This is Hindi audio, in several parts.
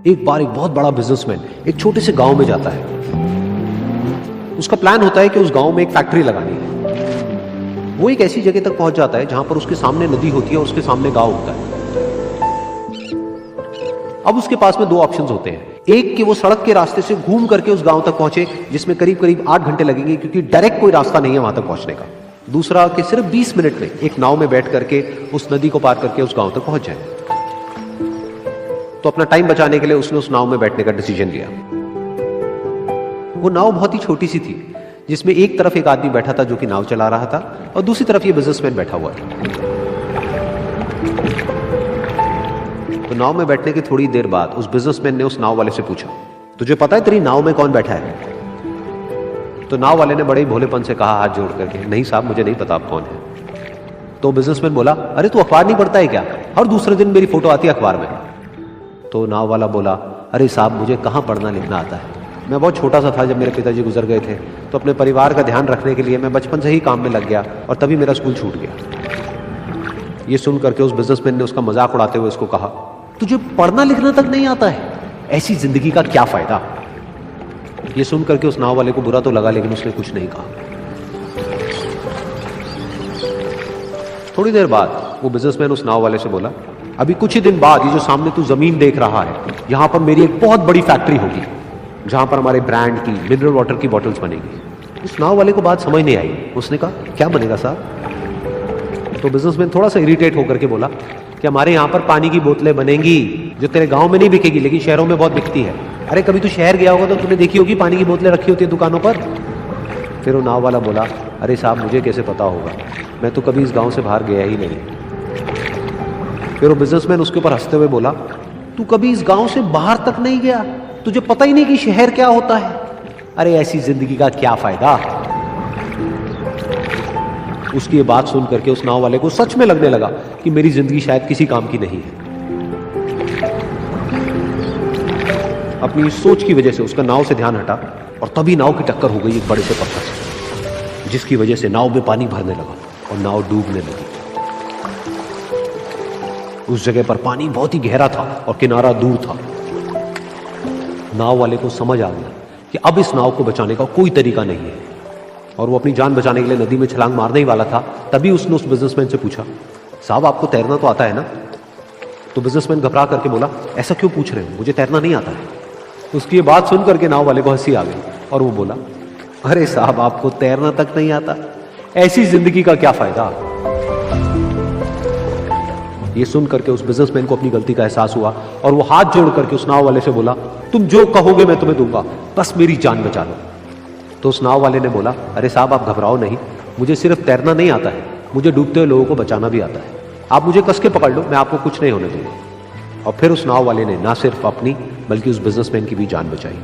एक बार एक बहुत बड़ा बिजनेसमैन एक छोटे से गांव में जाता है। उसका प्लान होता है कि उस गांव में एक फैक्ट्री लगानी है। वो एक ऐसी जगह तक पहुंच जाता है जहां पर उसके सामने नदी होती है और उसके सामने गांव होता है। अब उसके पास में दो ऑप्शंस होते हैं, एक कि वो सड़क के रास्ते से घूम करके उस गांव तक पहुंचे जिसमें करीब करीब 8 घंटे लगेंगे क्योंकि डायरेक्ट कोई रास्ता नहीं है वहां तक पहुंचने का। दूसरा कि सिर्फ 20 मिनट में एक नाव में बैठ करके उस नदी को पार करके उस गांव तक पहुंच जाए। तो अपना टाइम बचाने के लिए उसने उस नाव में बैठने का डिसीजन लिया। वो नाव बहुत ही छोटी सी थी जिसमें एक तरफ एक आदमी बैठा था जो कि नाव चला रहा था और दूसरी तरफ ये बिजनेसमैन बैठा हुआ था। तो नाव में बैठने की थोड़ी देर बाद उस बिजनेसमैन ने उस नाव वाले से पूछा, तुझे पता है तेरी नाव में कौन बैठा है? तो नाव वाले ने बड़े ही भोलेपन से कहा हाथ जोड़ करके, नहीं साहब मुझे नहीं पता आप कौन है। तो बिजनेसमैन बोला, अरे तू अखबार नहीं पढ़ता है क्या? हर दूसरे दिन मेरी फोटो आती है अखबार में। तो नाव वाला बोला, अरे साहब मुझे कहाँ पढ़ना लिखना आता है, मैं बहुत छोटा सा था जब मेरे पिताजी गुजर गए थे, तो अपने परिवार का ध्यान रखने के लिए मैं बचपन से ही काम में लग गया और तभी मेरा स्कूल छूट गया। ये सुन करके उस बिजनेसमैन ने उसका मजाक उड़ाते हुए उसको कहा, तुझे पढ़ना लिखना तक नहीं आता है, ऐसी जिंदगी का क्या फायदा? ये सुन करके उस नाव वाले को बुरा तो लगा लेकिन उसने कुछ नहीं कहा। थोड़ी देर बाद वो बिजनेसमैन उस नाव वाले से बोला, अभी कुछ ही दिन बाद ये जो सामने तू जमीन देख रहा है, यहां पर मेरी एक बहुत बड़ी फैक्ट्री होगी जहां पर हमारे ब्रांड की मिनरल वाटर की बॉटल्स बनेगी। उस नाव वाले को बात समझ नहीं आई। उसने कहा, क्या बनेगा साहब? तो बिजनेसमैन थोड़ा सा इरिटेट होकर के बोला कि हमारे यहाँ पर पानी की बोतलें बनेंगी जो तेरे गांव में नहीं बिकेगी लेकिन शहरों में बहुत बिकती है। अरे कभी तू शहर गया होगा तो तूने देखी होगी पानी की बोतलें रखी होती है दुकानों पर। फिर वो नाव वाला बोला, अरे साहब मुझे कैसे पता होगा, मैं तो कभी इस गांव से बाहर गया ही नहीं। फिर वो बिजनेसमैन उसके ऊपर हंसते हुए बोला, तू कभी इस गांव से बाहर तक नहीं गया, तुझे पता ही नहीं कि शहर क्या होता है? अरे ऐसी जिंदगी का क्या फायदा? उसकी ये बात सुन करके उस नाव वाले को सच में लगने लगा कि मेरी जिंदगी शायद किसी काम की नहीं है। अपनी इस सोच की वजह से उसका नाव से ध्यान हटा और तभी नाव की टक्कर हो गई एक बड़े से पत्थर से, जिसकी वजह से नाव में पानी भरने लगा और नाव डूबने लगी। उस जगह पर पानी बहुत ही गहरा था और किनारा दूर था। नाव वाले को समझ आ गया कि अब इस नाव को बचाने का कोई तरीका नहीं है और वो अपनी जान बचाने के लिए नदी में छलांग मारने ही वाला था। तभी उसने उस बिजनेसमैन से पूछा, साहब आपको तैरना तो आता है ना? तो बिजनेसमैन घबरा करके बोला, ऐसा क्यों पूछ रहे हो, मुझे तैरना नहीं आता है। उसकी ये बात सुन करके नाव वाले को हंसी आ गई और वो बोला, अरे साहब आपको तैरना तक नहीं आता, ऐसी जिंदगी का क्या फायदा? ये सुन करके उस बिजनेसमैन को अपनी गलती का एहसास हुआ और वो हाथ जोड़ करके उस नाव वाले से बोला, तुम जो कहोगे मैं तुम्हें दूंगा, बस मेरी जान बचा लो। तो उस नाव वाले ने बोला, अरे साहब आप घबराओ नहीं, मुझे सिर्फ तैरना नहीं आता है, मुझे डूबते हुए लोगों को बचाना भी आता है। आप मुझे कस के पकड़ लो, मैं आपको कुछ नहीं होने दूंगा। और फिर उस नाव वाले ने ना सिर्फ अपनी बल्कि उस बिजनेसमैन की भी जान बचाई।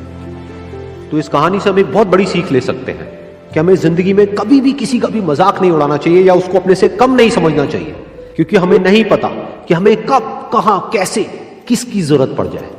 तो इस कहानी से हम एक बहुत बड़ी सीख ले सकते हैं कि हमें जिंदगी में कभी भी किसी का भी मजाक नहीं उड़ाना चाहिए या उसको अपने से कम नहीं समझना चाहिए, क्योंकि हमें नहीं पता कि हमें कब, कहां, कैसे, किसकी जरूरत पड़ जाए।